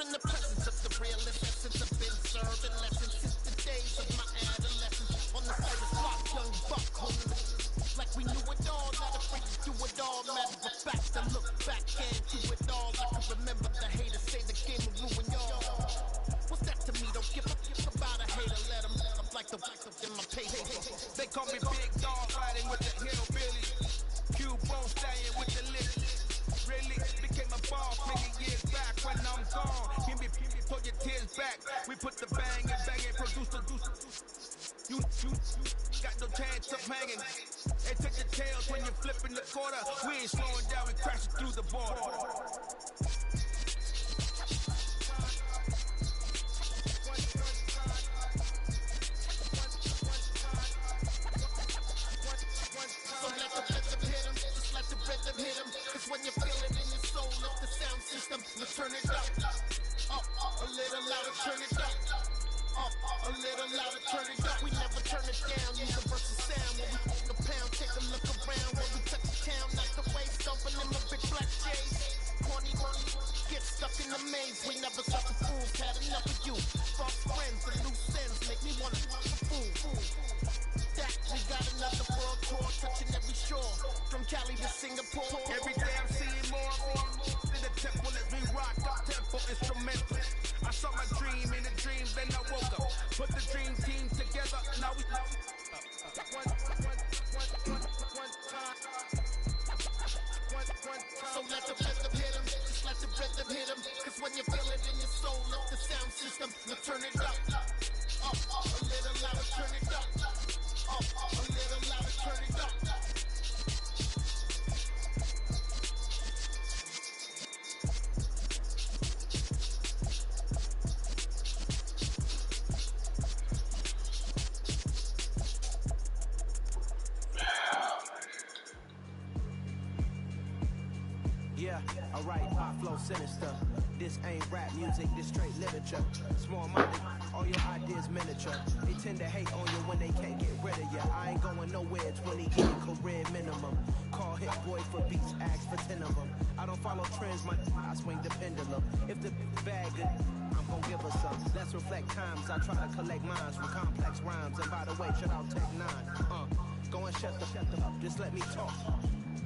in the presence of the realest essence. I've been serving lessons since the days of my adolescence. On the service block, young buck holding the like we knew it all, not afraid to do it all. Matter of fact, I look back and do it all. I can remember the haters say the game will ruin y'all. What's that to me? Don't give a fuck about a hater. Let them up like the in my paper. They call me Big Dog, riding with the hillbilly. Q-Bone staying with the lip. Really became a boss many years back. When I'm gone, give me pull your tears back. We put the bang and produce the deuce. You got no chance of hanging. They took your tails when you're flipping the quarter. We ain't slowing down, we crashing through the border. So let the rhythm hit him, just let the rhythm hit him. Cause when you feel it in your soul, lift the sound system, let's turn it up. A little louder, turn it up. A little louder, turn it up. We never turn it down. Universal sound. When we fuck a pound, take a look around. When we touch the town, knock the waves, stomping in my big black J's. Corny money, get stuck in the maze. We never suffer fools, had enough of you. False friends and loose ends make me wanna fuck a fool. That we got another world tour, touching every shore, from Cali to Singapore. Every day I'm seeing more in the temple as we rock up tempo instrumental. I saw my dream in a dream, then I woke up. Put the dream team together, now we So let the rhythm hit him, just let the rhythm hit him. Cause when you feel it in your soul, lift the sound system, now turn it up. A little louder, turn it up. A little louder, turn it up. Yeah, alright, pop flow sinister. This ain't rap music, this straight literature. Small-minded, all your ideas miniature. They tend to hate on you when they can't get rid of you. I ain't going nowhere, 20 year career minimum. Call hit boy for beats, ask for 10 of them. I don't follow trends, I swing the pendulum. If the bag good, I'm gon' give her some. Let's reflect times, I try to collect minds from complex rhymes. And by the way, shout out Tech 9. Go and shut the up, just let me talk.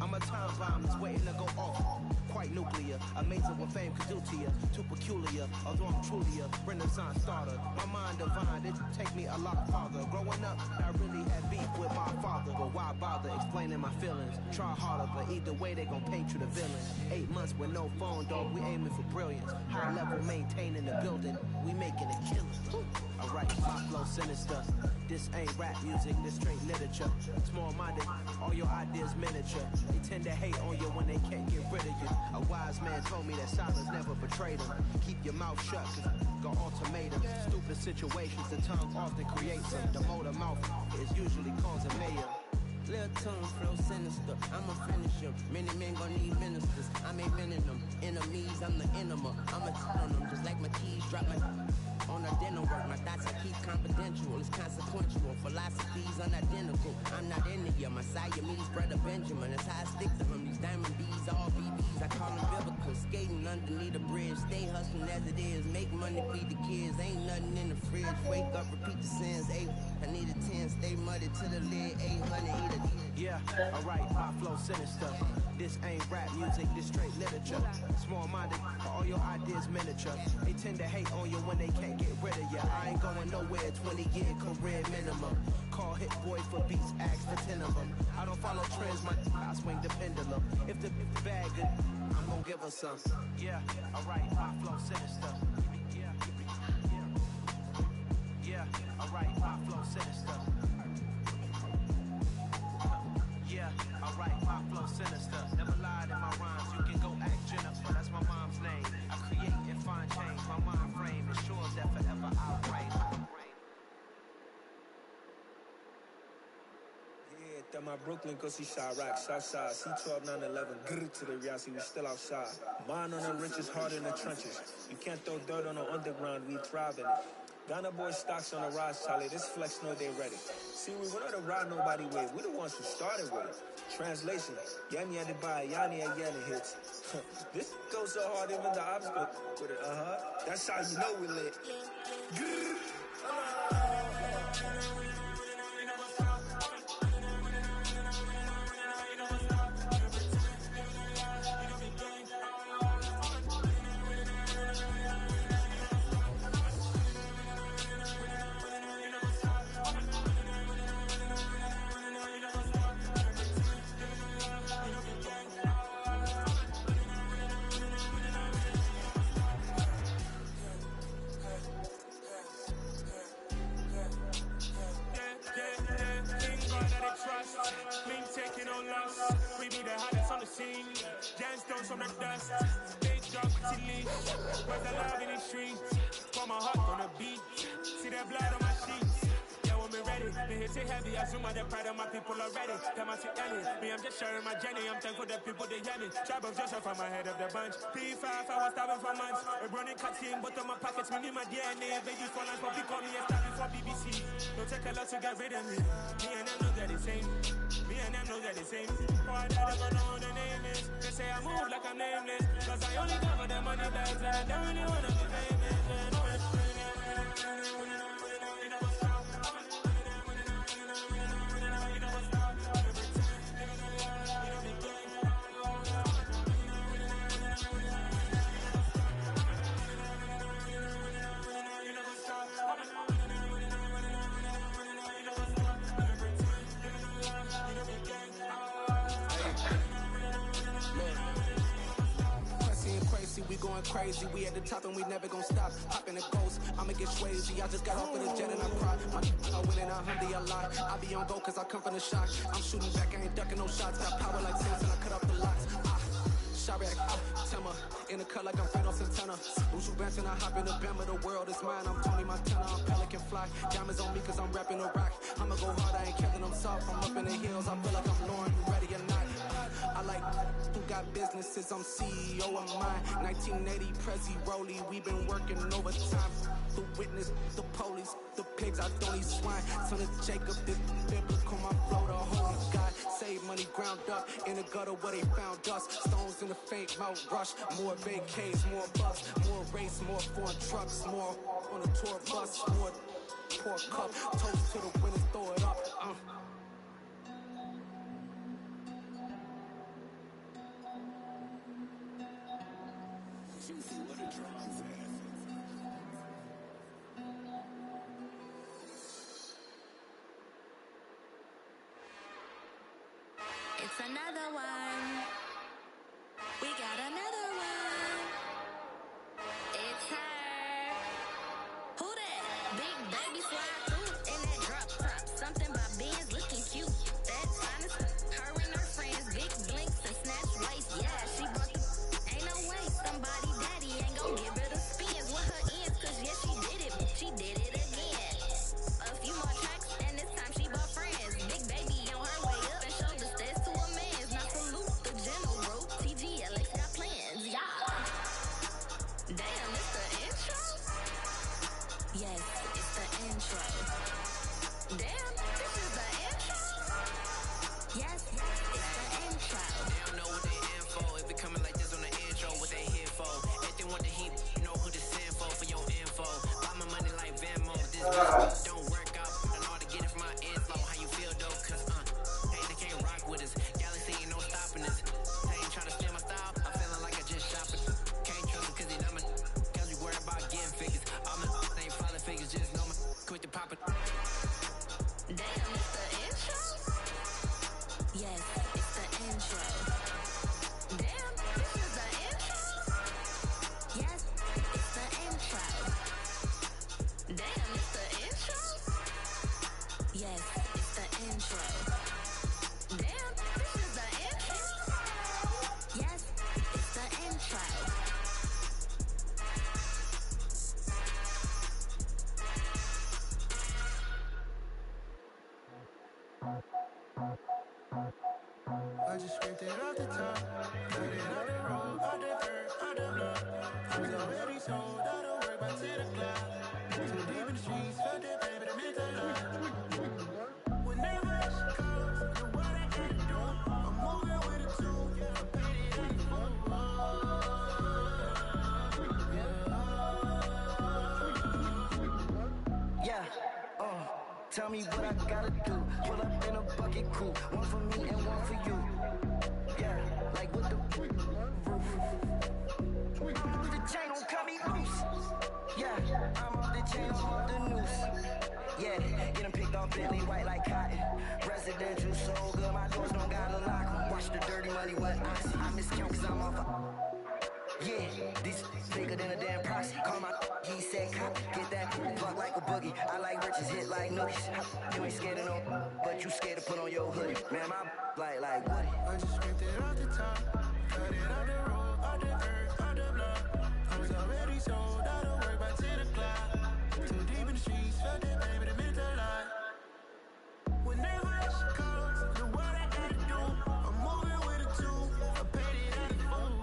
I'm a time bomb that's waiting to go off. Quite nuclear, amazing what fame could do to you. Too peculiar, although I'm truly a renaissance starter. My mind divine, it take me a lot farther. Growing up, I really had beef with my father. But why bother explaining my feelings? Try harder, but either way they gon' paint you the villain. 8 months with no phone, dog, we aiming for brilliance. High level maintaining the building, we making it killer. Alright, pop flow sinister. This ain't rap music, this straight literature. Small-minded, all your ideas miniature. They tend to hate on you when they can't get rid of you. A wise man told me that silence never betrayed him. Keep your mouth shut, cause go ultimatum. Stupid situations, the tongue often creates them. The motor mouth is usually causing mayhem. Little tongue flow sinister, I'ma finish him. Many men gon' need ministers, I'm inventing them. Enemies, I'm the enema, I'ma on them. Just like my keys, drop my on the dinner work. My thoughts I keep confidential, it's consequential. Philosophies unidentical, I'm not into you. My Siamese brother Benjamin, that's how I stick to him. These diamond bees, all BBs, I call them biblical. Skating underneath the bridge, stay hustling as it is. Make money, feed the kids, ain't nothing in the fridge. Wake up, repeat the sins, 8, I need a 10, stay muddy to the lid, 800, eat a Yeah, alright, pop flow sinister. This ain't rap music, this straight literature. Small-minded, all your ideas miniature. They tend to hate on you when they can't get rid of you. I ain't going nowhere, 20 year career minimum. Call hit boy for beats, ask for 10 of them. I don't follow trends, I swing the pendulum. If the bag good, I'm gon' give her some. Yeah, alright, pop flow sinister. Yeah, alright, pop flow sinister. Yeah, alright, pop flow sinister. Never lied in my rhymes, you can go ask Jennifer, that's my mom's name. I create and find change, my mind frame ensures that forever I'll reign. Yeah, that my Brooklyn go see Chirac, Southside, C12 911, grr to the Riasi, we still outside. Mine on the richest, heart in the trenches. You can't throw dirt on the underground, we thrive in it. Ghana boy stocks on the rise, Charlie. This flex know they ready. See, we want to ride nobody with. We the ones who started with it. Translation: Yanni had to buy Yanni at Yanni hits. This go flow so hard, even the ops go with it. That's how you know we lit. Clean taking no loss. We be the hottest on the scene. Gemstones from the dust. Big dog to leash. Where's the love in the streets? Pour my heart on the beat. See the blood on my sheets. Yeah, when we ready, they hit it heavy. I zoom out the pride of my people already. Come out to Ellie. Me, I'm just sharing my journey. I'm thankful that people they hear me. Tribe of Joseph, I'm ahead of the bunch. P5, I was starving for months. A running cutscene, but on my pockets, we need my DNA. Baby for lunch, but we call me a star before BBC. Don't take a lot to get rid of me. Me and them know that the same. Me and them know that the same. Oh, I don't know what the name is. They say I move like I'm nameless. Cause I only cover the money bags and I don't really wanna be famous. We going crazy, we at the top and we never gon' stop. Hopping the ghost, I'ma get swayzy. I just got off of the jet and I cried. I win and I humbly a lot. I be on go cause I come from the shot. I'm shooting back, I ain't ducking no shots. Got power like Samson, I cut off the locks. Sharek, Timmer, in the cut like I'm Fredo Santana. Ushu Benson, I hop in the Bama, the world is mine. I'm Tony Montana, I'm Pelican Fly. Diamonds on me cause I'm rapping a rock. I'ma go hard, I ain't killing them soft. I'm up in the hills, I feel like I'm Lauren, you ready or not? I like who got businesses, I'm CEO of mine. 1980 Prezi Rolly, we been working overtime. The witness, the police, the pigs, I don't eat swine. Son of Jacob, this biblical, my flow, the holy God. Save money ground up in the gutter where they found us. Stones in the faint mouth rush. More vacays, more bucks, more race, more foreign trucks, more on a tour bus, more pour cup. Toast to the winners, throw it up. It's another one. We got another one. It's her. Who that? Big baby slide through in that drop top. Something about Benz looking cute. That's honest. Her and her friends, big blinks and snatch waist. Yeah, she bought the. Ain't no way somebody daddy ain't gon' give her the spins with her ends. Cause yeah, she did it. She did it again. A few more tracks and this time she bought friends. Big baby on her way up and showed the stairs to a man's. Now salute the general. TGLX got plans, yeah. Damn, it's the intro? Yes, it's the intro. Damn, this is the intro? Yes, it's the intro. They don't know what they in for. If it coming like this on the intro, what they here for? If they want the heat, you know who to send for your info. Buy my money like Venmo. This bitch don't work out. I know how to get it from my inflow. How you feel though? Cause hey, they can't rock with us. Galaxy ain't no stopping us. They ain't trying to steal my style. I'm feeling like I just shop it. Can't trust them cause they know me. Cause we worried about getting figures. All my ain't falling figures. Just know me. Quit the poppin'. Damn, it's the intro? Yes, it's the intro. Damn, this is the intro? Yes, it's the intro. Damn, it's the intro? Yes, it's the intro. Damn, this is the intro? Yes, it's the intro. I just scraped it off the top. Put it on the road, on the dirt, on the block. I was already sold, I don't work by 10 o'clock. Too deep in the streets, felt that baby, the mental lock. Whenever she calls, you know what I gotta do. I'm moving with a two, I paid it on the phone. Tell me what I gotta do. Pull up in a bucket crew. One for me and one for you. Yeah, like with the roof. The chain don't cut me loose. Yeah, I'm off the chain, I'm off the noose. Yeah, get them picked off Bentley white like cotton. Residential so good, my doors don't gotta lock 'em. Watch the dirty money, what I miscount cause I'm off yeah, these bigger than a damn proxy. Call my he said cop, get that fuck like a boogie. I like riches, hit like nookies. You ain't scared of no, but you scared to put on your hoodie. Man, my like Woody. I just scraped it off the top, cut it out the road, out the earth, out the block. I was already sold, out of work by 10 o'clock. Too deep in the streets, felt that baby, the mental lie. Whenever she calls, do what I gotta do. I'm moving with a two, I paid it out of full.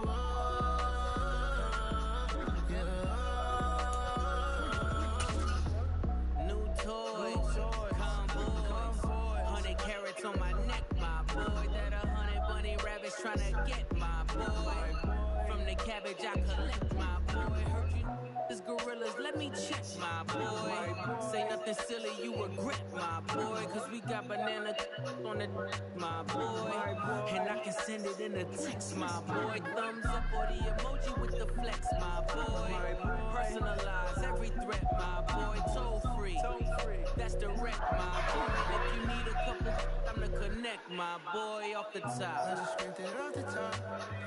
New toys, convoys, 100 carats on my neck, my boy. That 100 bunny rabbits tryna get my boy. From the cabbage I collect, my boy. Heard you this gorillas, let me check, my boy. Say nothing silly, you regret, my boy. Cause we got banana on the my boy. And I can send it in a text, my boy. Thumbs up or the emoji with the flex, my boy. Personalize every threat, my boy. Toll free, that's direct, my boy. If you need a couple, I'm to connect, my boy, off the I top. just scraped it off the top,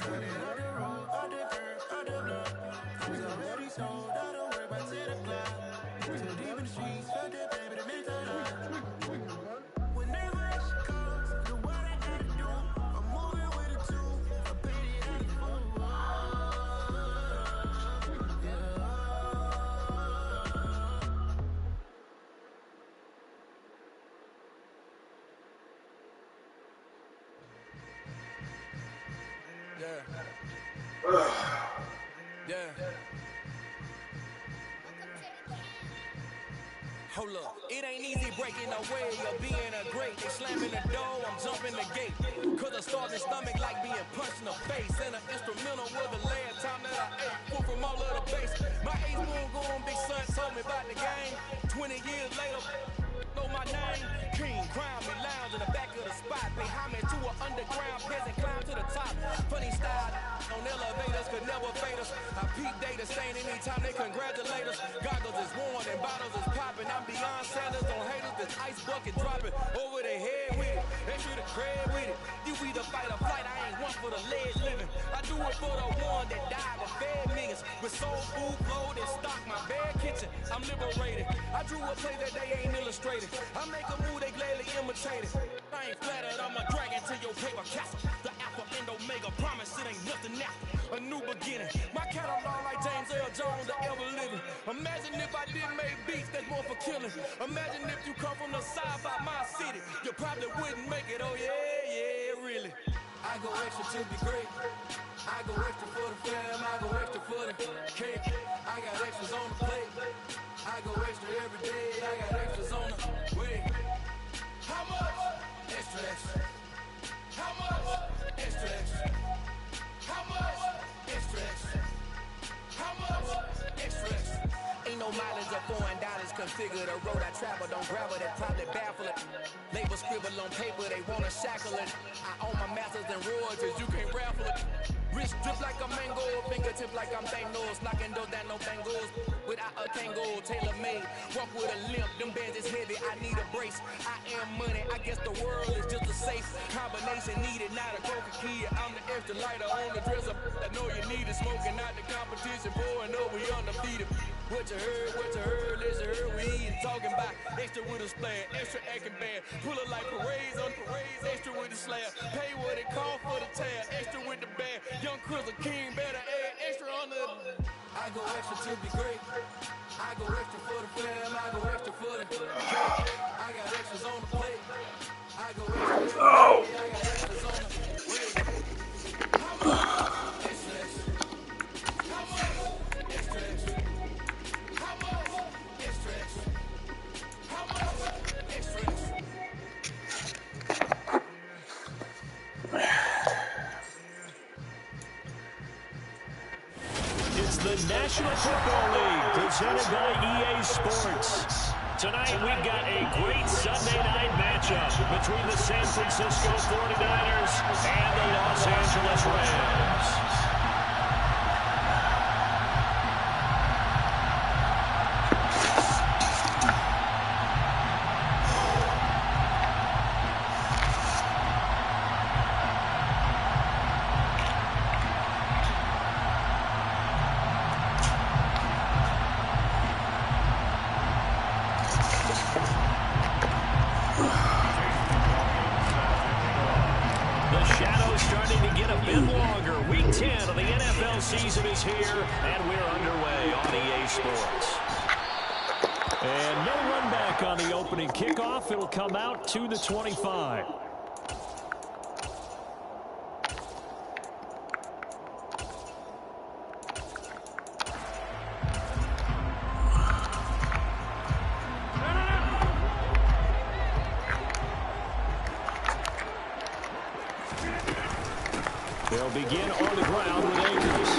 cut it out the road, out the earth, out the block. I was already sold, out of work by 10 o'clock. Too deep in the streets, felt that baby, the mental lie. Whenever she calls, do what I gotta do. I'm moving with a two, I paid it out of full. Hold up, it ain't easy breaking away or being a great. They slamming the door, I'm jumping the gate. Cause I started stomach like being punched in the face. And an instrumental was the last time that I ate. Pull from all of the bass. My ace moon going, big son told me about the game. 20 years later, know my name. King, crown me, lounge in the back of the spot. Pay homage to an underground peasant, climb to the top. Funny style on elevators could never fade us. I peep data saying anytime they congratulate us. Goggles is worn and bottles is popping. I'm beyond sellers on haters, this ice bucket dropping over their head with it. They should have cred with it. You either fight or flight, I ain't one for the ledge living. I do it for the one that died and fed millions. With soul food, clothes, and stock my bare kitchen. I'm liberated. I drew a play that they ain't illustrated. I make a move, they gladly imitate it. I ain't flattered, I'm a dragon to your paper castle. The alpha and omega, promise it ain't nothing after. A new beginning. My catalog like James L. Jones, the ever living. Imagine if I didn't make beats, that's more for killing. Imagine if you come from the side by my city. You probably wouldn't make it, oh yeah, really. I go extra to be great. I go extra for the fam, I go extra for the cake. I got extras on the plate. I go extra every day, I got extras on the way. How much? Extra, extra. How much? Extra, extra. How much? Extra, extra. How much? Extra, extra. Ain't no mileage or $4 configure the road I travel. Don't gravel that probably baffle it. Label scribble on paper, they wanna shackle it. I own my masters and royalties, you can't raffle it. Wrist drip like a mango, fingertip like I'm Thanos. Knocking those down, no bangles. Without a tango, tailor made. Walk with a limp, them bands is heavy, I need a brace. I am money, I guess the world is just a safe combination needed. Not a coca key, I'm the extra lighter on the dresser. I know you need it, smoking out the competition, pouring over, we undefeated. What you heard, listen, heard we eatin', talking about extra with a splash, extra acting bad. Pull it like parades on parades, extra with the slab. Pay what it cost for the tab, extra with the bag. Young Chris a king, better add extra on the. I go extra to be great. I go extra for the fam, I go extra for the cake. I got extras on the plate. I go extra every day, I got extras on the way. How much? Extra, extra. How much? Extra, extra. How much? Extra, extra. How much? Extra, extra. It's the National Football League, presented by EA Sports. Tonight, we've got a great Sunday night matchup between the San Francisco 49ers and the Los Angeles Rams. Season is here, and we're underway on EA Sports. And no run back on the opening kickoff. It'll come out to the 25. They'll begin on the ground with Akers.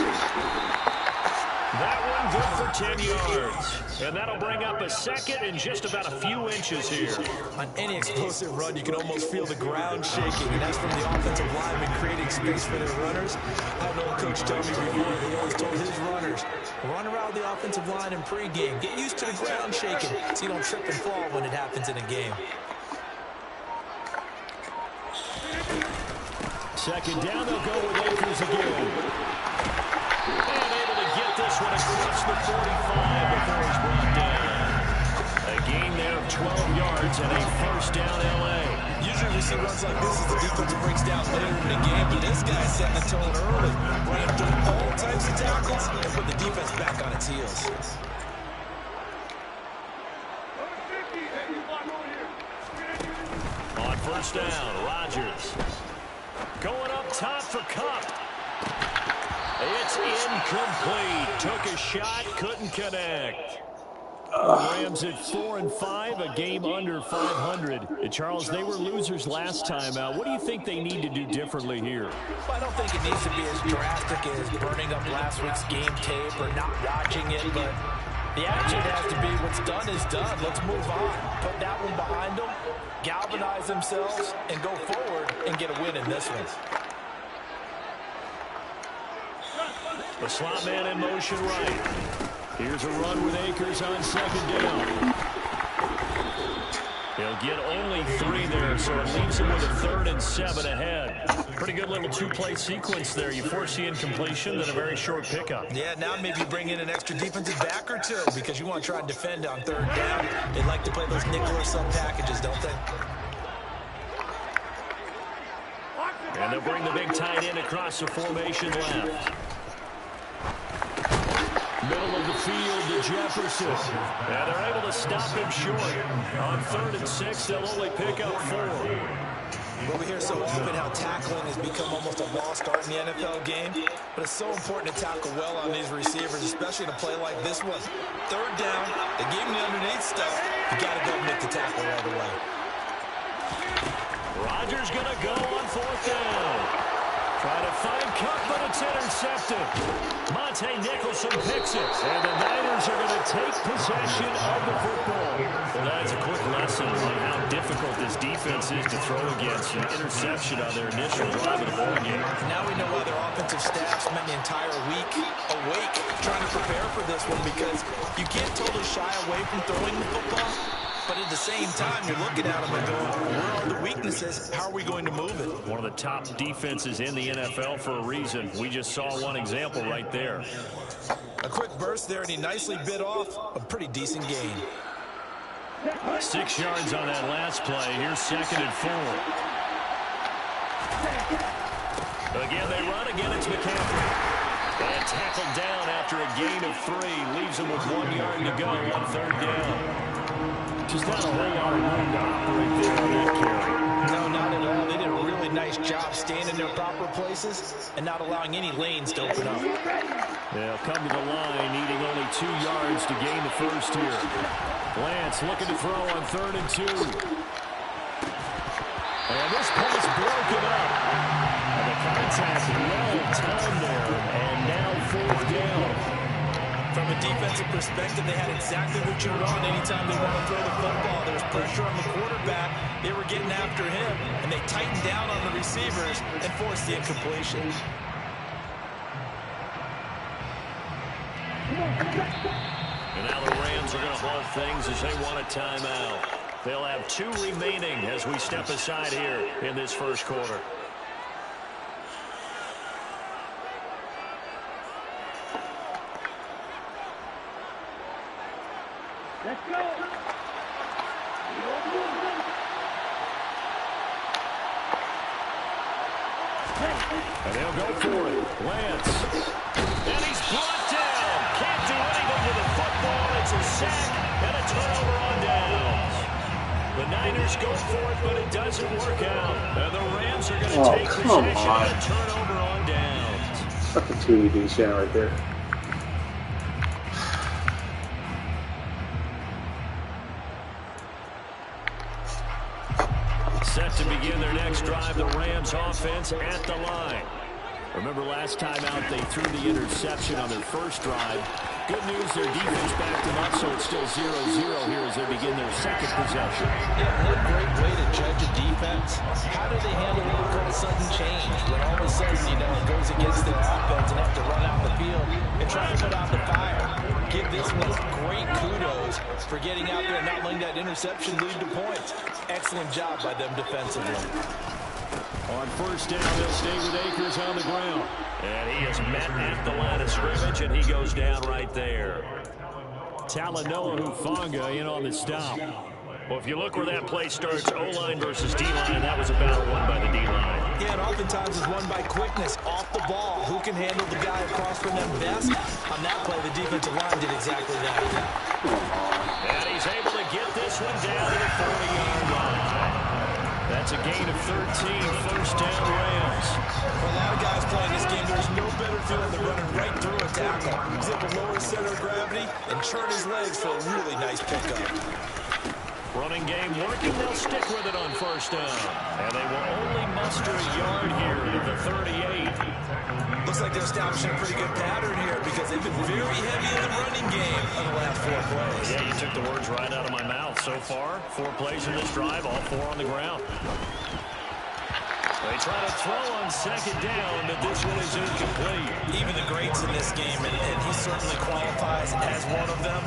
That one good for 10 yards. And that'll bring up a second and just about a few inches here. On any explosive run, you can almost feel the ground shaking, and that's from the offensive linemen creating space for their runners. I had an old coach tell me before, he always told his runners, run around the offensive line in pregame. Get used to the ground shaking so you don't trip and fall when it happens in a game. Second down, they'll go with Akers again. And able to get this one across the 45 before he's brought down. A gain there of 12 yards and a first down L.A. Usually we see runs like this as the defense breaks down later in the game, but this guy's setting the tone early, running through all types of tackles and put the defense back on its heels. On first down, Rodgers. Going up top for Cup. It's incomplete. Took a shot, couldn't connect. Rams at 4-5, a game under 500. And Charles, they were losers last time out. What do you think they need to do differently here? Well, I don't think it needs to be as drastic as burning up last week's game tape or not watching it, but the attitude has to be what's done is done. Let's move on. Put that one behind them, galvanize themselves, and go forward and get a win in this one. The slot man in motion right. Here's a run with Akers on second down. He'll get only 3 there, so it leaves him with a 3rd and 7 ahead. Pretty good little two-play sequence there. You force the incompletion, then a very short pickup. Yeah, now maybe bring in an extra defensive back or two because you want to try and defend on 3rd down. They like to play those nickel or sub packages, don't they? And they'll bring the big tight end across the formation left. Middle of the field to Jefferson. And they're able to stop him short. On 3rd and 6, they'll only pick up 4. Well, we hear so often how tackling has become almost a lost art in the NFL game, but it's so important to tackle well on these receivers, especially in a play like this one. 3rd down, they gave him the underneath stuff. You got to go and make the tackle right away. Rodgers going to go on 4th down. Try to find Cup, but it's intercepted. Monte Nicholson picks it, and the Niners are going to take possession of the football. Well, that's a quick lesson on how difficult this defense is to throw against. An interception on their initial drive of the ball game. Now we know why their offensive staff spent the entire week awake trying to prepare for this one, because you can't totally shy away from throwing the football. But at the same time, you're looking at them and going, where are the weaknesses? How are we going to move it? One of the top defenses in the NFL for a reason. We just saw one example right there. A quick burst there, and he nicely bit off a pretty decent gain. 6 yards on that last play. Here's 2nd and 4. Again, they run. Again, it's McCaffrey. And tackled down after a gain of 3. Leaves him with 1 yard to go on 3rd down. Just not a whole lot of room to operate there on that carry. No, not at all. They did a really nice job staying in their proper places and not allowing any lanes to open up. They'll come to the line, needing only 2 yards to gain the first here. Lance looking to throw on 3rd and 2. And this pass broken up. And the contact well timed there. And now 4th down. From a defensive perspective, they had exactly what you want anytime they want to throw the football. There was pressure on the quarterback. They were getting after him, and they tightened down on the receivers and forced the incompletion. And now the Rams are going to halt things as they want a timeout. They'll have 2 remaining as we step aside here in this first quarter. Let's go. And they'll go for it. Lance. And he's brought down. Can't do anything with the football. It's a sack and a turnover on downs. The Niners go for it, but it doesn't work out. And the Rams are going to take possession and a turnover on downs. That's a 2-ED shot right there. Set to begin their next drive, the Rams offense at the line. Remember last time out they threw the interception on their first drive. Good news, their defense backed them up, so it's still 0-0 here as they begin their second possession. Yeah, what a great way to judge a defense. How do they handle what we call a sudden change? When all of a sudden, it goes against their offense and have to run out the field and try to put out the fire. Give this one great kudos for getting out there and not letting that interception lead to points. Excellent job by them defensively. On first down, they'll stay with Akers on the ground. And he is met at the line of scrimmage, and he goes down right there. Talanoa Hufanga in on the stop. Well, if you look where that play starts, O-line versus D-line, that was a battle won by the D-line. Yeah, and oftentimes it's won by quickness, off the ball. Who can handle the guy across from them best? On that play, the defensive line did exactly that. And he's able to get this one down to the 40-yard line. That's a gain of 13, first down Rams. For a lot of guys playing this game, there's no better feeling than running right through a tackle. He's able to lower his center of gravity and churn his legs for a really nice pickup. Running game working, they'll stick with it on first down. And they will only muster a yard here at the 38. Looks like they're establishing a pretty good pattern here because they've been very heavy in the running game on the last 4 plays. Yeah, you took the words right out of my mouth. So far, 4 plays in this drive, all 4 on the ground. They try to throw on second down, but this one is incomplete. Even the greats in this game, and he certainly qualifies as one of them,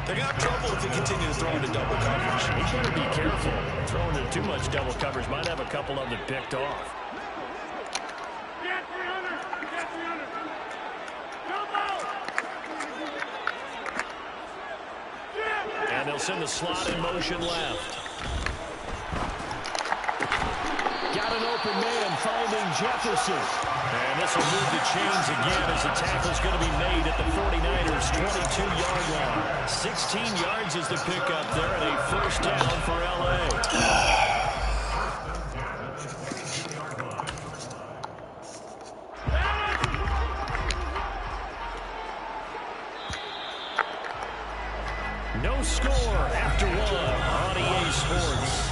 they're going to have trouble if they continue to throw into double coverage. He better be careful. Throwing into too much double coverage might have a couple of them picked off. Get 300. Get 300. Come on. And they'll send the slot in motion left. Got an open man finding Jefferson. And this will move the chains again as the tackle's going to be made at the 49ers' 22-yard line. 16 yards is the pickup there and a first down for L.A. No score after 1 on EA Sports.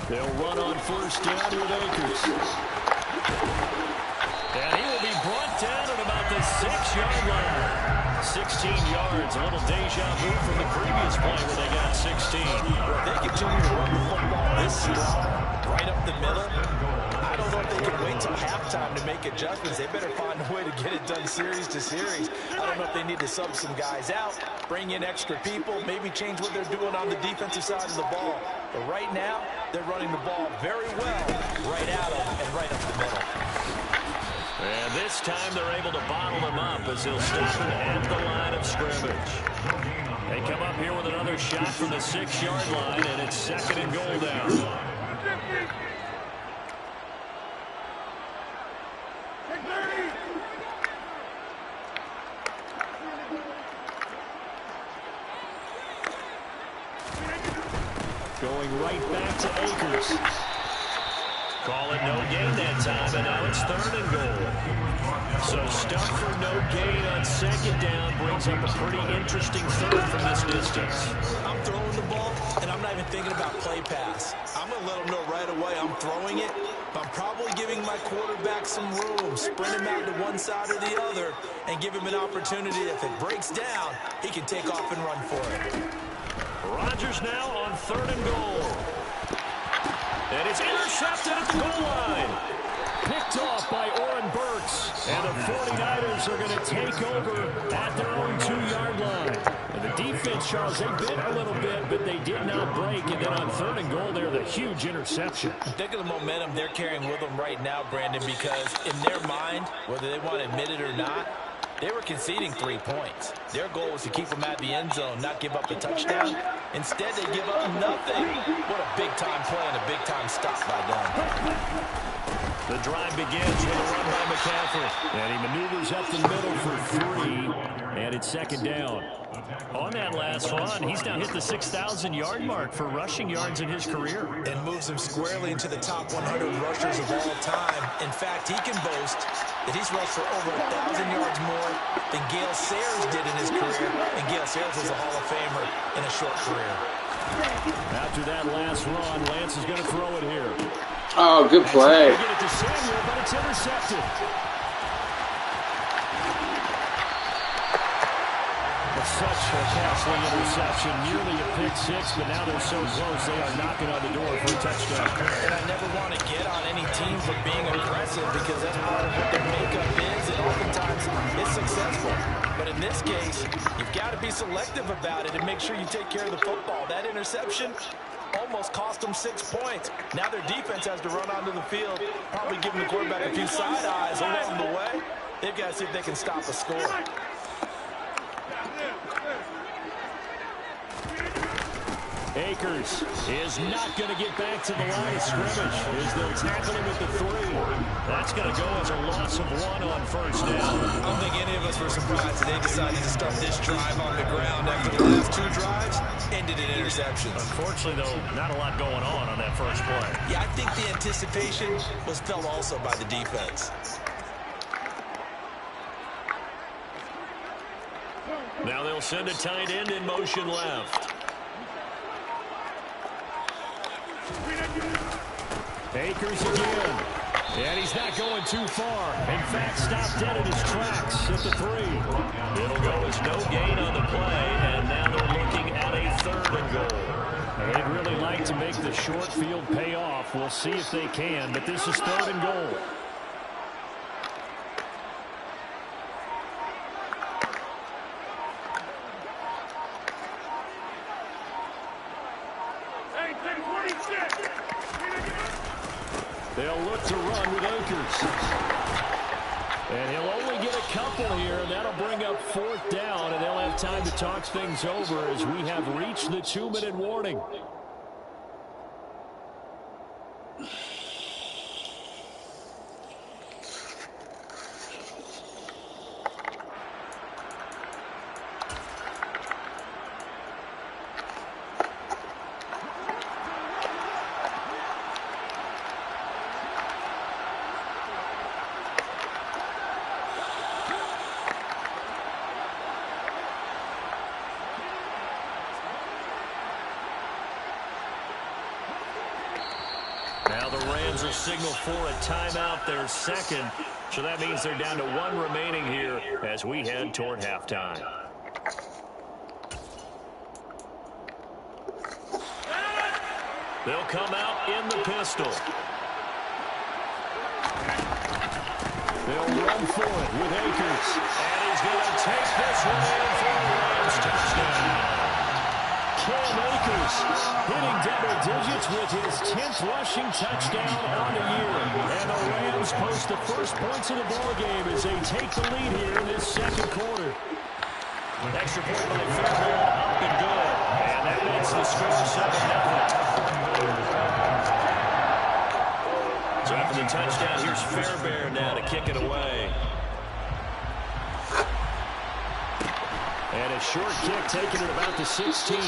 They'll run on first down with Akers. And he will be brought down at about the 6-yard line. 16 yards, a little deja vu from the previous play where they got 16. If they continue to run the football this strong, right up the middle, I don't know if they can wait till halftime to make adjustments. They better find a way to get it done series to series. I don't know if they need to sub some guys out, bring in extra people, maybe change what they're doing on the defensive side of the ball. But right now, they're running the ball very well right at them and right up the middle. And this time they're able to bottle them up as they'll stop them at the line of scrimmage. They come up here with another shot from the 6-yard line, and it's second and goal down. Going right back to Akers. Call it no gain that time, and now it's 3rd and goal. So stuff for no gain on 2nd down brings up a pretty interesting 3rd from this distance. I'm throwing the ball, and I'm not even thinking about play pass. I'm going to let him know right away I'm throwing it, but I'm probably giving my quarterback some room, spread him out to one side or the other, and give him an opportunity. If it breaks down, he can take off and run for it. Rodgers now on 3rd and goal. And it's intercepted at the goal line. Picked off by Oren Burks. And the 49ers are going to take over at their own 2-yard line. And the defense, Charles, they bit a little bit, but they did not break. And then on 3rd and goal, they're the huge interception. Think of the momentum they're carrying with them right now, Brandon, because in their mind, whether they want to admit it or not, they were conceding 3 points. Their goal was to keep them at the end zone, not give up a touchdown. Instead, they give up nothing. What a big-time play and a big-time stop by them. The drive begins with a run by McCaffrey. And he maneuvers up the middle for 3. And it's 2nd down. On that last run, he's now hit the 6,000-yard mark for rushing yards in his career. And moves him squarely into the top 100 rushers of all time. In fact, he can boast that he's rushed for over 1,000 yards more than Gale Sayers did in his career. And Gale Sayers was a Hall of Famer in a short career. After that last run, Lance is going to throw it here. Oh, good play. Get it to Samuel, but it's intercepted. Such a costly interception, nearly a pick 6, but now they're so close they are knocking on the door for a touchdown. And I never want to get on any team for being aggressive because that's part of what their makeup is, and oftentimes it's successful. But in this case, you've got to be selective about it and make sure you take care of the football. That interception almost cost them 6 points. Now their defense has to run onto the field, probably giving the quarterback a few side eyes along the way. They've got to see if they can stop a score. Akers is not going to get back to the line of scrimmage as they'll tackle him at the 3. That's going to go as a loss of 1 on 1st down. I don't think any of us were surprised that they decided to start this drive on the ground after the last 2 drives ended in interceptions. Unfortunately, though, not a lot going on that first play. Yeah, I think the anticipation was felt also by the defense. Now they'll send a tight end in motion left. Akers again. And he's not going too far. In fact, stopped dead in his tracks at the 3. It'll go as no gain on the play, and now they're looking at a 3rd and goal. They'd really like to make the short field pay off. We'll see if they can, but this is 3rd and goal. They'll look to run with Akers. And he'll only get a couple here, and that'll bring up 4th down, and they'll have time to talk things over as we have reached the 2-minute warning. Now the Rams will signal for a timeout, their 2nd. So that means they're down to 1 remaining here as we head toward halftime. They'll come out in the pistol. They'll run for it with Akers. And he's going to take this one in for the Rams touchdown. Cam Akers hitting double digits with his 10th rushing touchdown on the year. And the Rams post the first points of the ballgame as they take the lead here in this 2nd quarter. Extra point by Fairbairn, up and good. And that makes the score 7-0. So after the touchdown, here's Fairbairn now to kick it away. And a short kick taken at about the 16.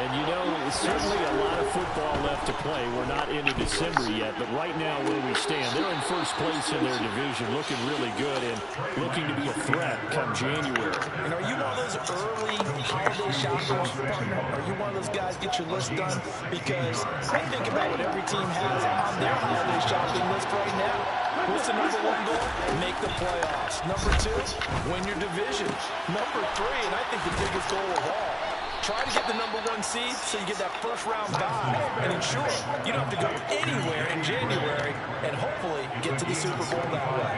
And, you know, certainly a lot of football left to play. We're not into December yet, but right now where we stand, they're in first place in their division, looking really good and looking to be a threat come January. And are you one of those early holiday shoppers, partner? Are you one of those guys get your list done? Because I think about what every team has on their holiday shopping list right now. What's the number one goal? Make the playoffs. Number two, win your division. Number three, and I think the biggest goal of all, try to get the number one seed so you get that first round bye and ensure you don't have to go anywhere in January and hopefully get to the Super Bowl that way.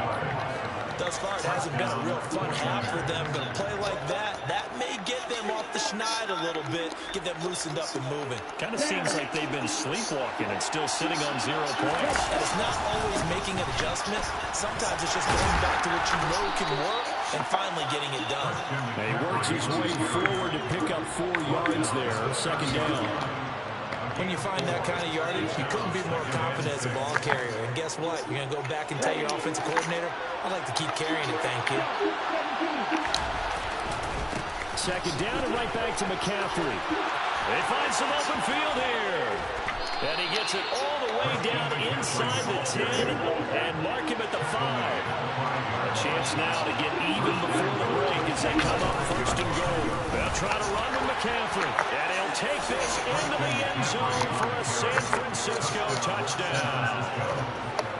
Thus far, it hasn't been a real fun half for them. Going to play like that, that may get them off the schneid a little bit, get them loosened up and moving. Kind of seems like they've been sleepwalking and still sitting on 0 points. And it's not always making an adjustment. Sometimes it's just going back to what you know can work and finally getting it done. And he works his way forward to pick up 4 yards there, second down. When you find that kind of yardage, you couldn't be more confident as a ball carrier. And guess what? You're going to go back and tell your offensive coordinator, I'd like to keep carrying it, thank you. Second down and right back to McCaffrey. They find some open field here. And he gets it all the way down inside the 10 and mark him at the 5. A chance now to get even before the break as they come up first and goal. They'll try to run with McCaffrey. And he'll take this into the end zone for a San Francisco touchdown.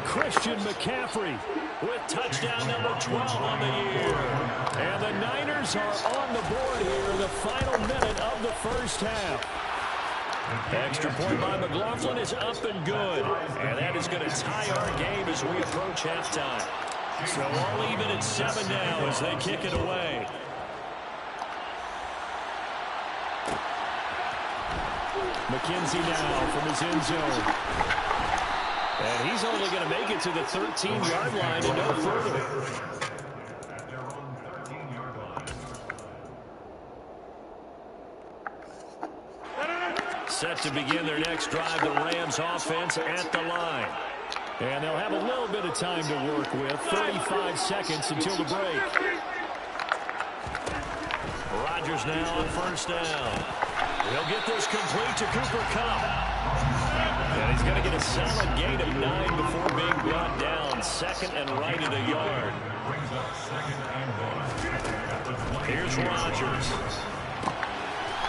Christian McCaffrey with touchdown number 12 on the year. And the Niners are on the board here in the final minute of the first half. Extra point by McLaughlin is up and good. And that is going to tie our game as we approach halftime. So all even at 7 now as they kick it away. McKenzie now from his end zone. And he's only going to make it to the 13-yard line and no further. Set to begin their next drive, the Rams offense at the line. And they'll have a little bit of time to work with, 35 seconds until the break. Rodgers now on first down. He'll get this complete to Cooper Kupp. And he's going to get a solid gain of 9 before being brought down. Second and right at a yard. Here's Rodgers.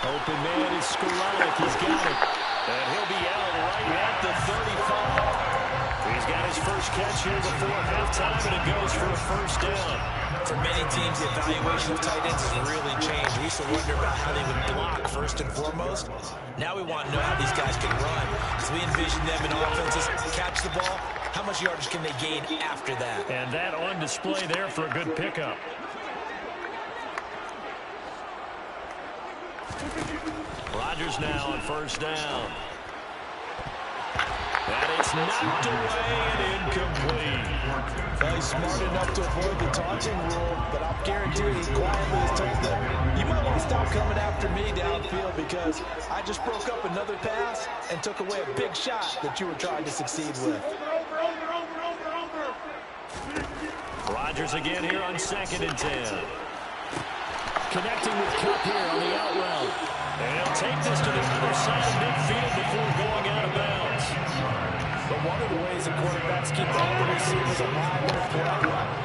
Open man is Skolonic. He's got it. And he'll be out right at the 35. He's got his first catch here before halftime, and it goes for a first down. For many teams, the evaluation of tight ends has really changed. We used to wonder about how they would block first and foremost. Now we want to know how these guys can run, because we envision them in offenses catch the ball. How much yardage can they gain after that? And that on display there for a good pickup. Rodgers now on first down. And it's knocked away and incomplete. Well, he's smart enough to avoid the taunting rule, but I'll guarantee he quietly has told them, you might want to stop coming after me downfield because I just broke up another pass and took away a big shot that you were trying to succeed with. Rodgers again here on 2nd and 10. Connecting with Kupp here on the out route. And he'll take this to the other side of midfield before going out of bounds. But one of the ways that quarterbacks keep all the receivers alive in the play,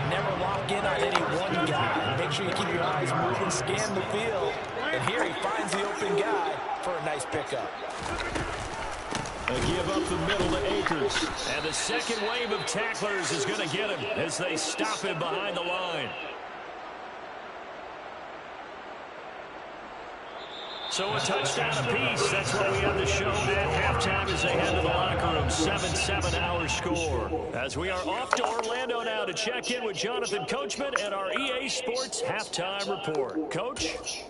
never lock in on any one guy. Make sure you keep your eyes moving, scan the field. And here he finds the open guy for a nice pickup. A give up the middle to Akers. And the second wave of tacklers is going to get him as they stop him behind the line. So a touchdown apiece. That's what we have to show at halftime as they head to the locker room. 7-7 our score. As we are off to Orlando now to check in with Jonathan Coachman and our EA Sports halftime report. Coach?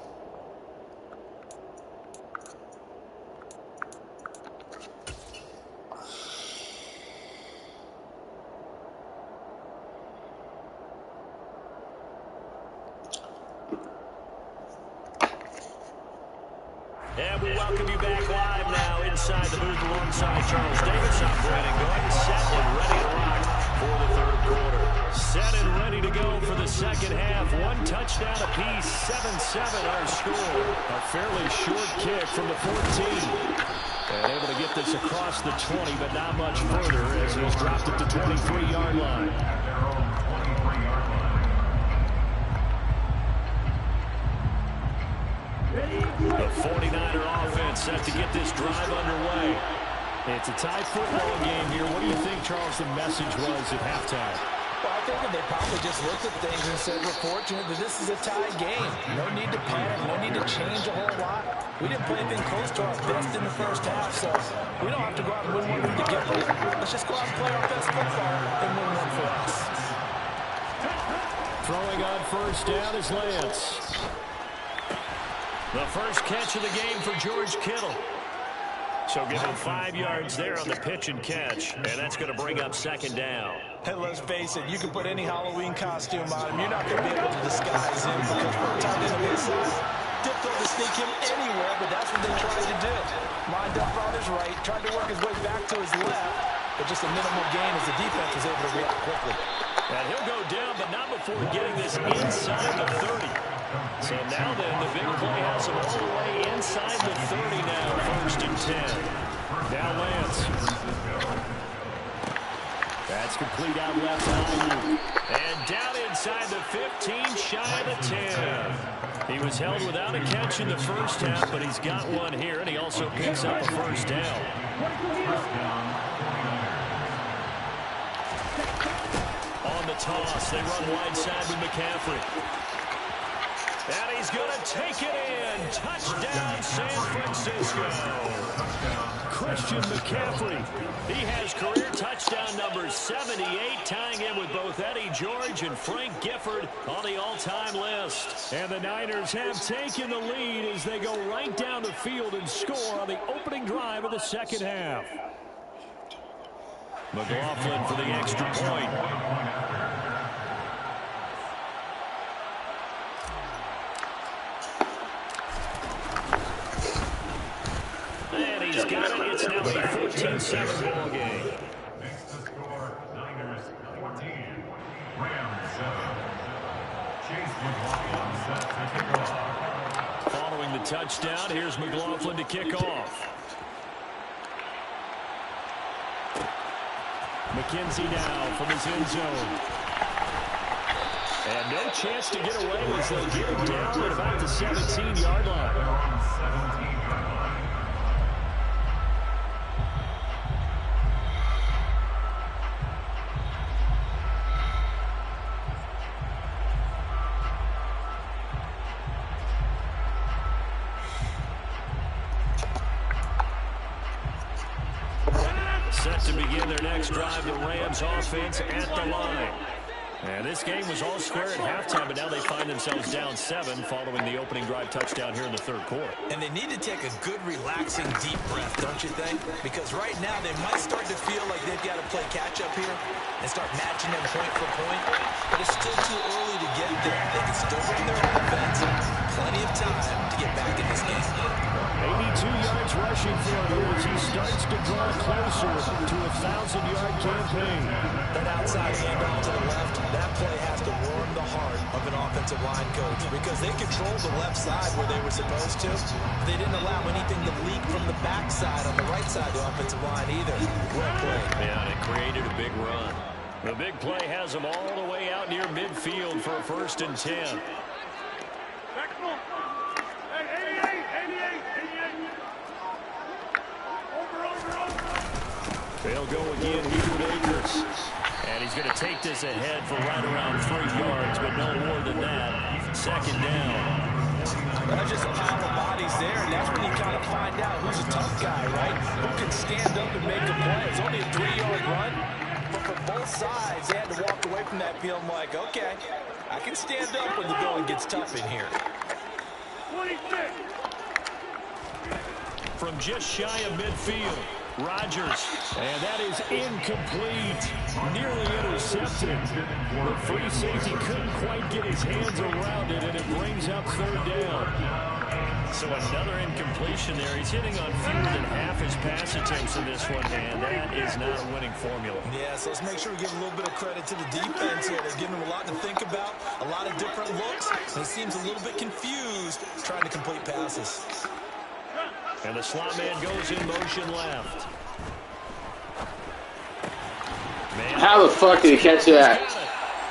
And we welcome you back live now inside the booth alongside Charles Davis. I'm Brandon Goyne, set and ready to rock for the third quarter. Set and ready to go for the second half. One touchdown apiece, 7-7 our score. A fairly short kick from the 14. And able to get this across the 20, but not much further as it was dropped at the 23-yard line. The 49er offense set to get this drive underway. It's a tight football game here. What do you think, Charles, the message was at halftime? Well, I think that they probably just looked at things and said, we're fortunate that this is a tie game. No need to panic, no need to change a whole lot. We didn't play anything close to our best in the first half, so we don't have to go out and win one to get one. Let's just go out and play our best football and win one for us. Throwing on first down is Lance. The first catch of the game for George Kittle. So give him 5 yards there on the pitch and catch, and that's going to bring up second down. Hey, let's face it, you can put any Halloween costume on him. You're not going to be able to disguise him because we're tight end of his size. Difficult to sneak him anywhere, but that's what they tried to do. Lined up on his right, tried to work his way back to his left, but just a minimal gain as the defense was able to react quickly. And he'll go down, but not before getting this inside the 30. So now then, the big play has him all the way inside the 30 now, first and 10. Now Lance. That's complete out left side. And down inside the 15, shy of the 10. He was held without a catch in the first half, but he's got one here, and he also picks up a first down. On the toss, they run wide side with McCaffrey. And he's going to take it in. Touchdown, San Francisco. Christian McCaffrey. He has career touchdown number 78, tying in with both Eddie George and Frank Gifford on the all-time list. And the Niners have taken the lead as they go right down the field and score on the opening drive of the second half. McLaughlin for the extra point. And he's got it. It's now a 14-7 ball game. Next to score, Niners 14, Rams 7. Chase McLaughlin set to kick off. Following the touchdown, here's McLaughlin to kick off. McKenzie now from his end zone. And no chance to get away as they get him down at about the 17-yard line. Set to begin their next drive, the Rams offense at the line. And this game was all square at halftime, but now they find themselves down 7 following the opening drive touchdown here in the third quarter. And they need to take a good, relaxing, deep breath, don't you think? Because right now they might start to feel like they've got to play catch-up here and start matching them point for point. But it's still too early to get there. They can still run their offense. Plenty of time to get back in this game. 82 yards rushing for him as he starts to draw closer to a 1,000-yard campaign. That outside handoff to the left, that play has to warm the heart of an offensive line coach because they controlled the left side where they were supposed to. They didn't allow anything to leak from the backside on the right side of the offensive line either. Well played. Yeah, and it created a big run. The big play has them all the way out near midfield for a first and 10. They'll go again here with Akers. And he's going to take this ahead for right around 3 yards, but no more than that. Second down. That's just a pile of bodies there, and that's when you kind of find out who's a tough guy, right? Who can stand up and make a play. It's only a 3-yard run, but for both sides, they had to walk away from that field like, okay, I can stand up when the going gets tough in here. From just shy of midfield, Rodgers, and that is incomplete, nearly intercepted. The free safety couldn't quite get his hands around it, and it brings up third down. So another incompletion there. He's hitting on fewer than half his pass attempts in this one, and that is not a winning formula. Yeah, so let's make sure we give a little bit of credit to the defense here. They're giving him a lot to think about, a lot of different looks. And he seems a little bit confused trying to complete passes. And the slot man goes in motion left. Man, how the fuck did he catch that?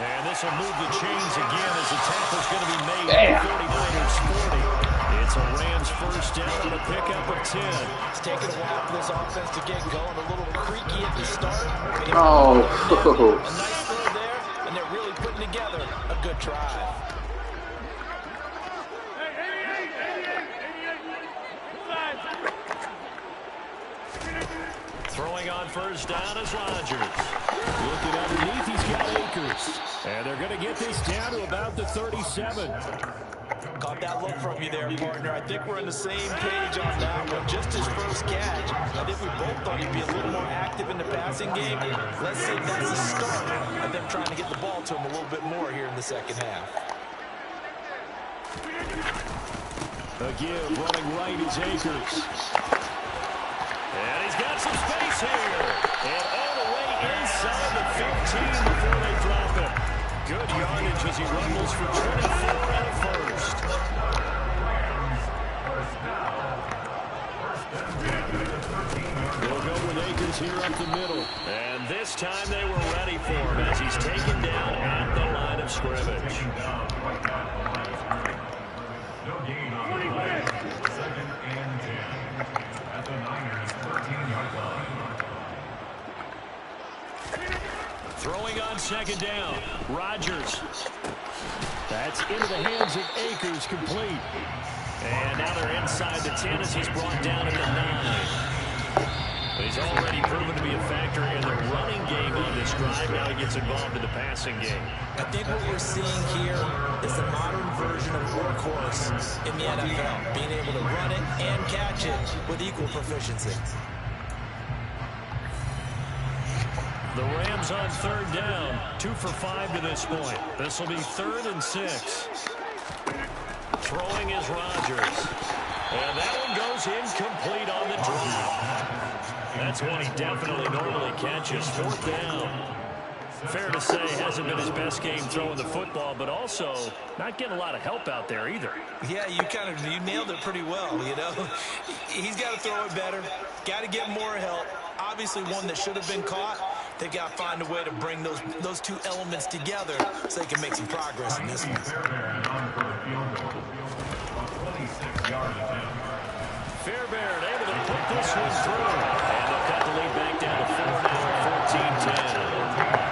And this will move the chains again as the tackle's going to be made. Damn. 49ers 40. It's a Rams first down on a pickup of 10. It's taken a while for this offense to get going. A little creaky at the start. Oh. A nice throw there, and they're really putting together a good drive. Throwing on first down is Rodgers. Looking underneath, he's got Akers. And they're going to get this down to about the 37. Caught that look from you there, partner. I think we're on the same page on that one. Just his first catch. I think we both thought he'd be a little more active in the passing game. Let's say that's the start of them trying to get the ball to him a little bit more here in the second half. Again, running right is Akers. And he's got some space here. And all the way inside the 15 before they drop it. Good yardage as he rumbles for 24 and a first. They'll go with Akers here up the middle. And this time they were ready for him as he's taken down at the line of scrimmage. No gain on the play. 2nd and 10. At the Niners' 13-yard line. Throwing on second down, Rodgers. That's into the hands of Akers, complete. And now they're inside the 10 as he's brought down at the 9. He's already proven to be a factor in the running game on this drive. Now he gets involved in the passing game. I think what we're seeing here is the modern version of workhorse in the NFL, being able to run it and catch it with equal proficiency. The Rams on third down, 2 for 5 to this point. This will be 3rd and 6. Throwing is Rodgers. And that one goes incomplete on the drop. That's one he definitely normally catches. 4th down. Fair to say, hasn't been his best game throwing the football, but also not getting a lot of help out there either. Yeah, you nailed it pretty well, you know. He's got to throw it better, got to get more help. Obviously one that should have been caught. They got to find a way to bring those two elements together so they can make some progress in this one. Fairbairn able to put this one through. And they'll cut the lead back down to 4 now, 14-10.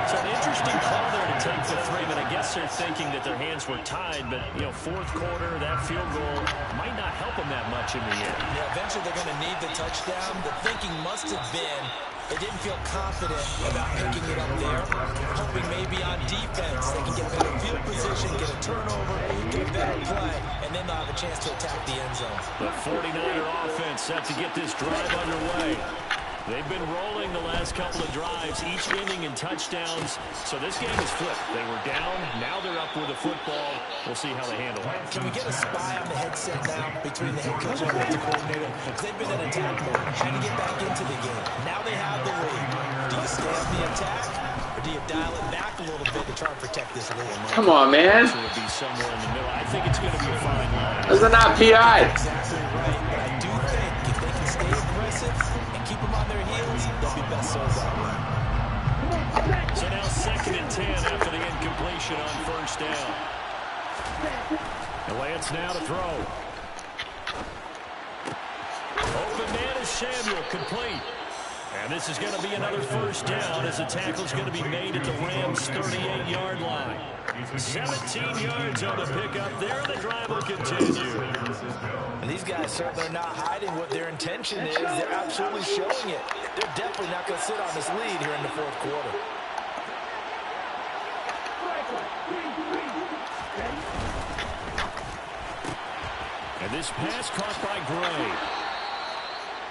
So an interesting call there to take the 3, but I guess they're thinking that their hands were tied, but, you know, 4th quarter, that field goal might not help them that much in the end. Yeah, eventually they're going to need the touchdown. The thinking must have been they didn't feel confident about picking it up there, hoping maybe on defense they can get better field position, get a turnover, get a better play, and then they'll have a chance to attack the end zone. The 49er offense set to get this drive underway. They've been rolling the last couple of drives, each ending in touchdowns. So this game is flipped. They were down, now they're up with the football. We'll see how they handle it. Can we get a spy on the headset now between the head coach and the defensive coordinator? Because they've been in attack mode, trying to get back into the game. Now they have the lead. Do you stay on the attack, or do you dial it back a little bit to try and protect this lead? Come on, man. It would be somewhere in the middle. I think it's going to be a fine line. Is it not PI? Exactly right. But I do think if they can stay aggressive and keep them on their heels, they'll be best served that way. So now 2nd and 10 after the incompletion on first down. And Lance now to throw. Open man is Samuel, complete. And this is going to be another first down as the tackle's going to be made at the Rams' 38-yard line. 17 yards on the pickup there. The drive will continue. And these guys certainly are not hiding what their intention is. They're absolutely showing it. They're definitely not going to sit on this lead here in the 4th quarter. And this pass caught by Gray.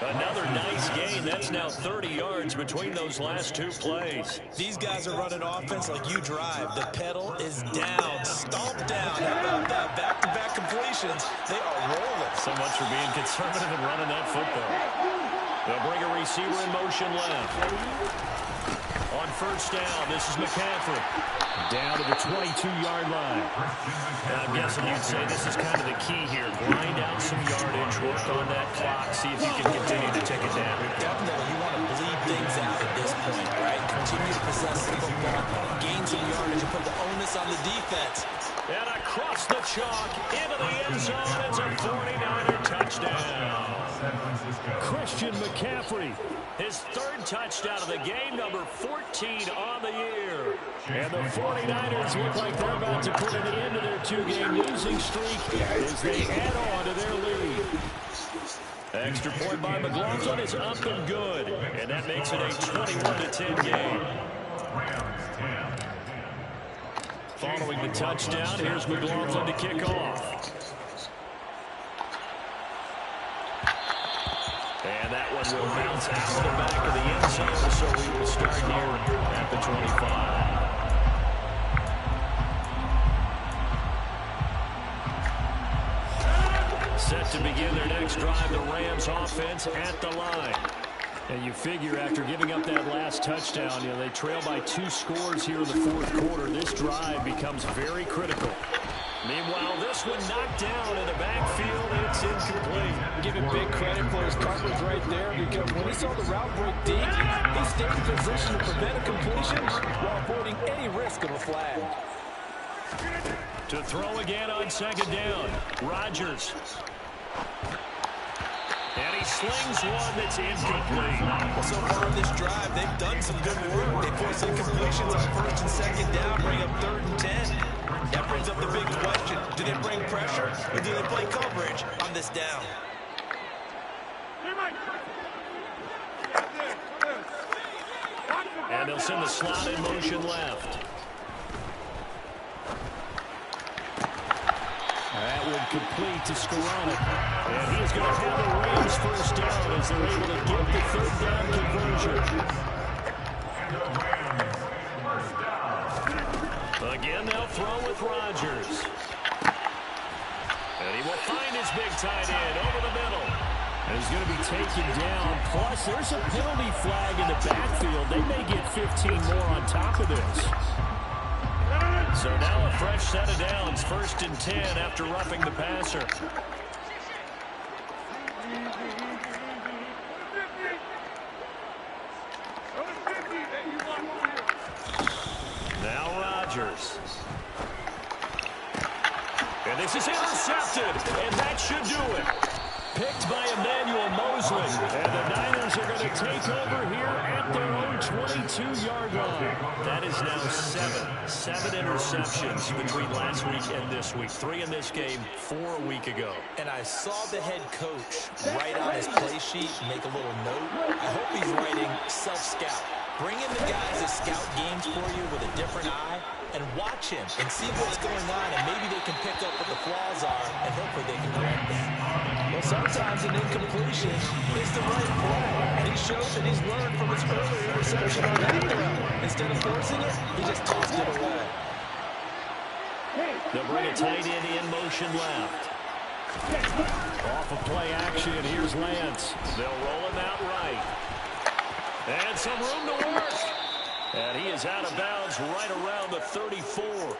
Another nice gain. That's now 30 yards between those last two plays. These guys are running offense like you drive. The pedal is down, stomped down. How about that? Back-to-back completions. They are rolling. So much for being conservative and running that football. They'll bring a receiver in motion left. On first down, this is McCaffrey. Down to the 22-yard line. I'm guessing you'd say this is kind of the key here. Grind out some yardage, work on that clock, see if you can continue to take it down. Definitely, you want to bleed things out at this point, right? Continue to possess the football, gain some yardage, and put the onus on the defense. And across the chalk, into the end zone, it's a 49er touchdown. Christian McCaffrey, his third touchdown of the game, number 14 on the year. And the 49ers look like they're about to put an end to their two-game losing streak as they add on to their lead. Extra point by McLaughlin is up and good, and that makes it a 21-10 game. Following the touchdown, here's McLaughlin to kick off. And that one will bounce out the back of the end zone, so we will start here at the 25. Set to begin their next drive, the Rams offense at the line. And you figure after giving up that last touchdown, they trail by 2 scores here in the fourth quarter. This drive becomes very critical. Meanwhile, this one knocked down in the backfield. It's incomplete. Give him big credit for his coverage right there, because when he saw the route break deep, he stayed in position to prevent a completion while avoiding any risk of a flag. To throw again on second down, Rodgers. And he slings one that's incomplete. Well, so far in this drive, they've done some good work. They force incompletions on first and second down, bring up 3rd and 10. That brings up the big question. Do they bring pressure, or do they play coverage on this down? And they'll send the slot in motion left. That would complete to Skoranek. And he is going to have the Rams first down as they're able to get the 3rd down conversion. Again, they'll throw with Rodgers. And he will find his big tight end over the middle. And he's going to be taken down. Plus, there's a penalty flag in the backfield. They may get 15 more on top of this. So now a fresh set of downs, 1st and 10 after roughing the passer. Now Rodgers. And this is intercepted, and that should do it. Picked by Emmanuel Mosley, and the Niners are going to take over here at their own 22-yard line. That is now 7 interceptions between last week and this week. 3 in this game, 4 a week ago. And I saw the head coach write on his play sheet, make a little note. I hope he's writing self-scout. Bring in the guys that scout games for you with a different eye and watch him and see what's going on, and maybe they can pick up what the flaws are, and hopefully they can correct them. Well, sometimes an incompletion is the right play, and he shows that he's learned from his earlier interception on that throw. Instead of forcing it, he just tossed it away. They'll bring a tight end in motion left. Off of play action, here's Lance. They'll roll him out right. And some room to work. And he is out of bounds right around the 34.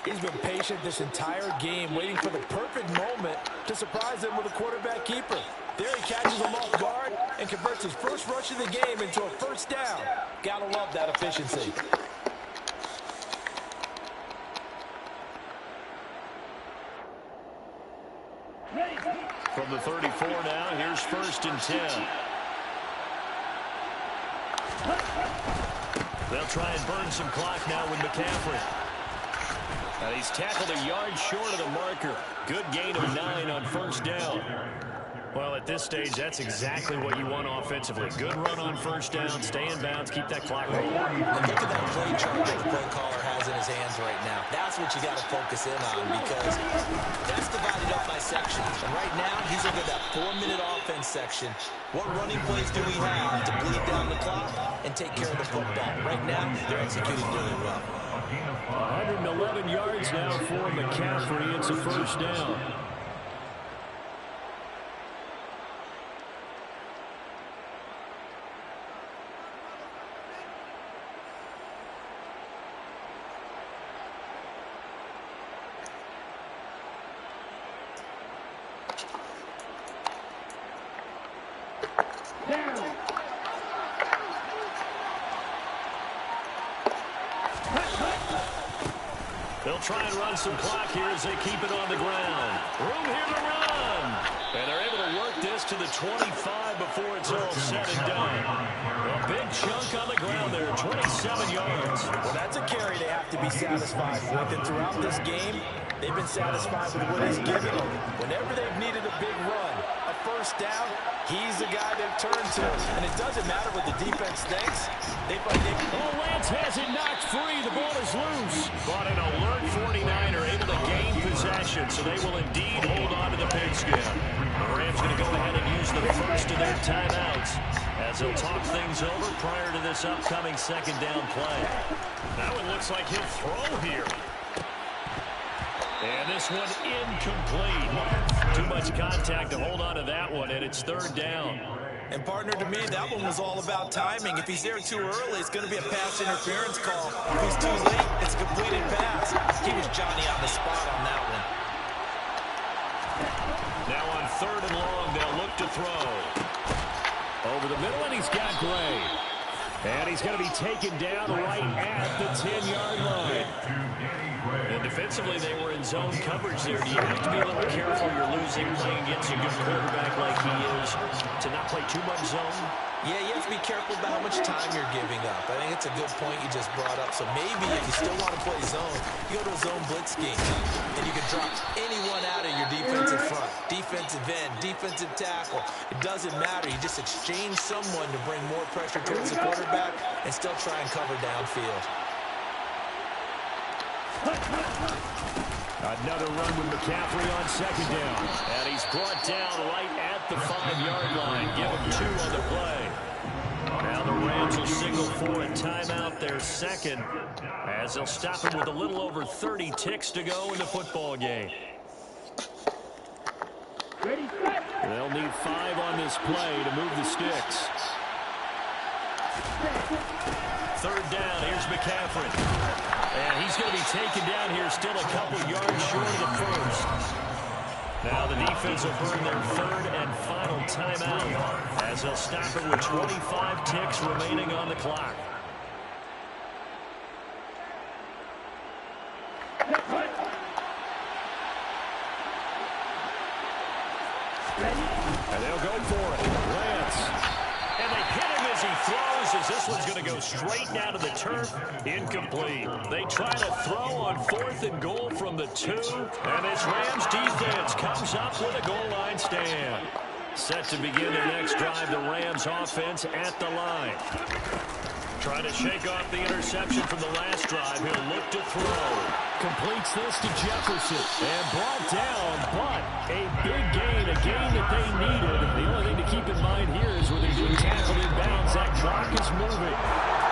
He's been patient this entire game, waiting for the perfect moment to surprise them with a quarterback keeper. There he catches him off guard and converts his first rush of the game into a first down. Gotta love that efficiency. From the 34 now, here's 1st and 10. They'll try and burn some clock now with McCaffrey. He's tackled a yard short of the marker. Good gain of 9 on first down. Well, at this stage, that's exactly what you want offensively. Good run on first down, stay in bounds, keep that clock rolling. And look at that play chart that the play caller has in his hands right now. That's what you got to focus in on because that's divided up by sections. And right now, he's over that 4-minute offense section. What running plays do we have to bleed down the clock and take care of the football? Right now, they're executing really well. 111 yards now for McCaffrey. It's a first down. They'll try and run some clock here as they keep it on the ground. Room here to run. And they're able to work this to the 25 before it's all said and done. A big chunk on the ground there, 27 yards. Well, that's a carry they have to be satisfied with. And throughout this game, they've been satisfied with what he's given them. Whenever they've needed a big run, a first down, he's the guy they've turned to. And it doesn't matter what the defense thinks. Lance has it knocked free. The ball is loose. But an alert 49er able to gain possession, so they will indeed hold on to the pigskin. The Rams going to go ahead and use the first of their timeouts as they'll talk things over prior to this upcoming second down play. Now it looks like he'll throw here. And this one incomplete. Too much contact to hold on to that one, and it's third down. And partner, to me, that one was all about timing. If he's there too early, it's going to be a pass interference call. If he's too late, it's a completed pass. He was Johnny on the spot on that one. Now on third and long, they'll look to throw. Over the middle, and he's got Gray. And he's going to be taken down right at the 10-yard line. And defensively, they were in zone coverage there. Do you have to be a little careful you're losing playing against a good quarterback like he is to not play too much zone? Yeah, you have to be careful about how much time you're giving up. I think it's a good point you just brought up. So maybe if you still want to play zone, you go to a zone blitz scheme. And you can drop anyone out of your defensive front. Defensive end, defensive tackle. It doesn't matter. You just exchange someone to bring more pressure towards the quarterback and still try and cover downfield. Another run with McCaffrey on second down. And he's brought down right at the 5-yard line. Give him 2 on the play. Now the Rams will signal for a timeout, their second, as they'll stop him with a little over 30 ticks to go in the football game. They'll need 5 on this play to move the sticks. Third down, here's McCaffrey. And he's going to be taken down here, still a couple yards short of the first. Now the defense will burn their third and final timeout as they'll stop it with 25 ticks remaining on the clock. And they'll go for it. Lance. And they hit him as he throws, as this one's going to go straight down to the turf. Incomplete. They try to throw on 4th and goal from the 2. And this Rams defense comes up with a goal line stand. Set to begin their next drive, the Rams offense at the line. Trying to shake off the interception from the last drive. He'll look to throw. Completes this to Jefferson. And brought down, but a big gain, a gain that they needed. The only thing to keep in mind here is when they're being tackled in bounds, that clock is moving.